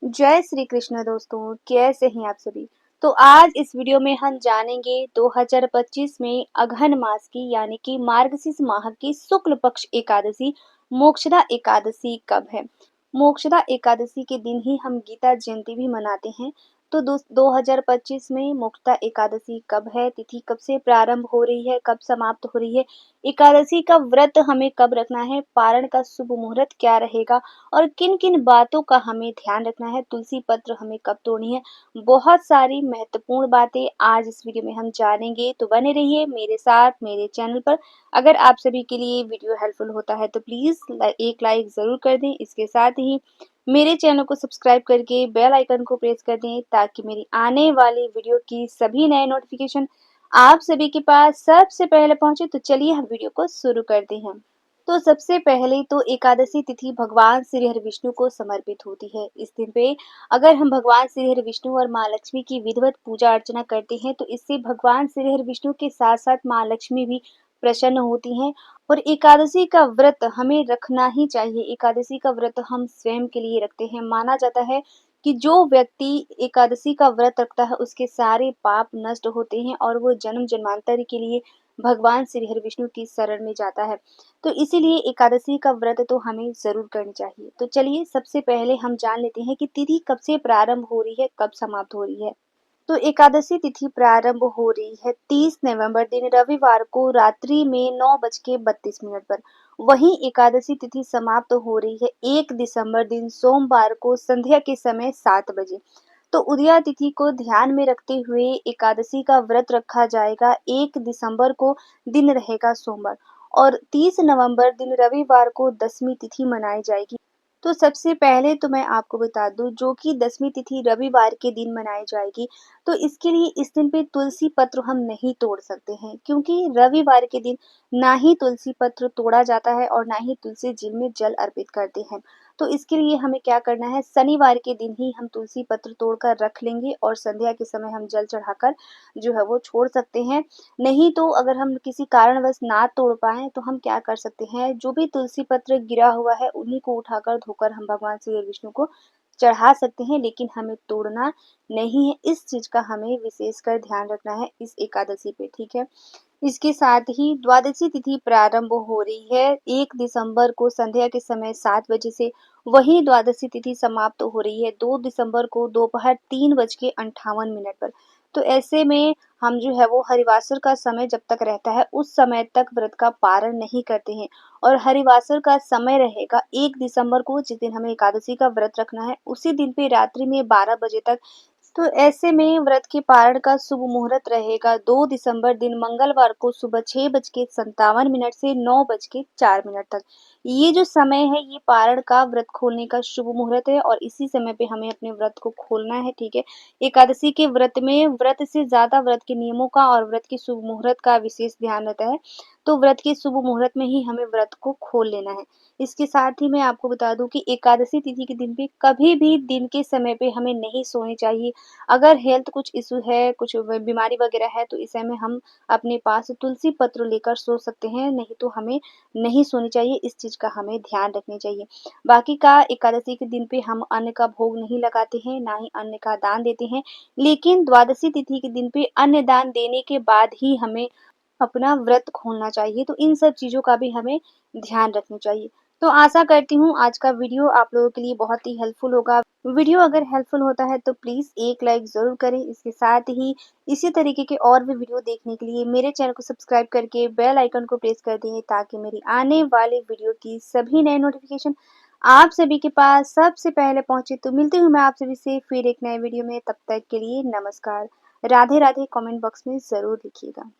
जय श्री कृष्ण दोस्तों, कैसे हैं आप सभी। तो आज इस वीडियो में हम जानेंगे 2025 में अगहन मास की यानी कि मार्गशीर्ष माह की शुक्ल पक्ष एकादशी मोक्षदा एकादशी कब है। मोक्षदा एकादशी के दिन ही हम गीता जयंती भी मनाते हैं। तो 2025 में मोक्षदा एकादशी कब है, तिथि कब से प्रारंभ हो रही है, कब समाप्त हो रही है, एकादशी का व्रत हमें कब रखना है, पारण का शुभ मुहूर्त क्या रहेगा और किन किन बातों का हमें ध्यान रखना है, तुलसी पत्र हमें कब तोड़नी है। बहुत सारी महत्वपूर्ण बातें आज इस वीडियो में हम जानेंगे, तो बने रहिए मेरे साथ मेरे चैनल पर। अगर आप सभी के लिए वीडियो हेल्पफुल होता है तो प्लीज़ एक लाइक ज़रूर कर दें। इसके साथ ही मेरे चैनल को सब्सक्राइब करके बेल आइकन को प्रेस कर दें ताकि मेरी आने वाली वीडियो की सभी नए नोटिफिकेशन आप सभी के पास सबसे पहले पहुंचे। तो चलिए हम वीडियो को शुरू करते हैं। तो सबसे पहले तो एकादशी तिथि भगवान श्री हरि विष्णु को समर्पित होती है। इस दिन पे अगर हम भगवान श्री हरि विष्णु और माँ लक्ष्मी की विधिवत पूजा अर्चना करते हैं तो इससे भगवान श्री हरि विष्णु के साथ साथ माँ लक्ष्मी भी प्रसन्न होती हैं। और एकादशी का व्रत हमें रखना ही चाहिए। एकादशी का व्रत हम स्वयं के लिए रखते हैं। माना जाता है कि जो व्यक्ति एकादशी का व्रत रखता है उसके सारे पाप नष्ट होते हैं और वो जन्म जन्मांतर के लिए भगवान श्री हरि विष्णु की शरण में जाता है। तो इसीलिए एकादशी का व्रत तो हमें ज़रूर करनी चाहिए। तो चलिए सबसे पहले हम जान लेते हैं कि तिथि कब से प्रारंभ हो रही है, कब समाप्त हो रही है। तो एकादशी तिथि प्रारंभ हो रही है 30 नवंबर दिन रविवार को रात्रि में 9:32 पर। वहीं एकादशी तिथि समाप्त हो रही है 1 दिसंबर दिन सोमवार को संध्या के समय 7 बजे। तो उदया तिथि को ध्यान में रखते हुए एकादशी का व्रत रखा जाएगा। 1 दिसंबर को दिन रहेगा सोमवार और 30 नवंबर दिन रविवार को दशमी तिथि मनाई जाएगी। तो सबसे पहले तो मैं आपको बता दूं जो कि दशमी तिथि रविवार के दिन मनाई जाएगी। तो इसके लिए इस दिन पे तुलसी पत्र हम नहीं तोड़ सकते हैं क्योंकि रविवार के दिन ना ही तुलसी पत्र तोड़ा जाता है और ना ही तुलसी जी में जल अर्पित करते हैं। तो इसके लिए हमें क्या करना है, शनिवार के दिन ही हम तुलसी पत्र तोड़कर रख लेंगे और संध्या के समय हम जल चढ़ाकर जो है वो छोड़ सकते हैं। नहीं तो अगर हम किसी कारणवश ना तोड़ पाएँ तो हम क्या कर सकते हैं, जो भी तुलसी पत्र गिरा हुआ है उन्हीं को उठाकर धोकर हम भगवान श्री विष्णु को चढ़ा सकते हैं, लेकिन हमें तोड़ना नहीं है। इस चीज़ का हमें विशेषकर ध्यान रखना है इस एकादशी पे, ठीक है। इसके साथ ही द्वादशी तिथि प्रारंभ हो रही है 1 दिसंबर को संध्या के समय 7 बजे से। वहीं द्वादशी तिथि समाप्त हो रही है 2 दिसंबर को दोपहर 3:58 पर। तो ऐसे में हम जो है वो हरिवासर का समय जब तक रहता है उस समय तक व्रत का पारण नहीं करते हैं। और हरिवासर का समय रहेगा 1 दिसंबर को, जिस दिन हमें एकादशी का व्रत रखना है उसी दिन पे रात्रि में 12 बजे तक। तो ऐसे में व्रत के पारण का शुभ मुहूर्त रहेगा 2 दिसंबर दिन मंगलवार को सुबह 6:57 से 9:04 तक। ये जो समय है ये पारण का व्रत खोलने का शुभ मुहूर्त है और इसी समय पे हमें अपने व्रत को खोलना है, ठीक है। एकादशी के व्रत में व्रत से ज़्यादा व्रत के नियमों का और व्रत के शुभ मुहूर्त का विशेष ध्यान रहता है। तो व्रत के शुभ मुहूर्त में ही हमें व्रत को खोल लेना है। इसके साथ ही मैं आपको बता दूं कि एकादशी तिथि के दिन पे कभी भी दिन के समय पे हमें नहीं सोनी चाहिए। अगर हेल्थ कुछ इशू है, कुछ बीमारी वगैरह है तो इस समय हम अपने पास तुलसी पत्र लेकर सो सकते हैं, नहीं तो हमें नहीं सोनी चाहिए। इस चीज़ का हमें ध्यान रखनी चाहिए। बाकी का एकादशी के दिन पे हम अन्न का भोग नहीं लगाते हैं, ना ही अन्न का दान देते हैं। लेकिन द्वादशी तिथि के दिन पे अन्न दान देने के बाद ही हमें अपना व्रत खोलना चाहिए। तो इन सब चीज़ों का भी हमें ध्यान रखना चाहिए। तो आशा करती हूँ आज का वीडियो आप लोगों के लिए बहुत ही हेल्पफुल होगा। वीडियो अगर हेल्पफुल होता है तो प्लीज़ एक लाइक ज़रूर करें। इसके साथ ही इसी तरीके के और भी वीडियो देखने के लिए मेरे चैनल को सब्सक्राइब करके बेल आइकन को प्रेस कर दें ताकि मेरी आने वाले वीडियो की सभी नए नोटिफिकेशन आप सभी के पास सबसे पहले पहुंचे। तो मिलती हूँ मैं आप सभी से फिर एक नए वीडियो में, तब तक के लिए नमस्कार। राधे राधे कमेंट बॉक्स में ज़रूर लिखिएगा।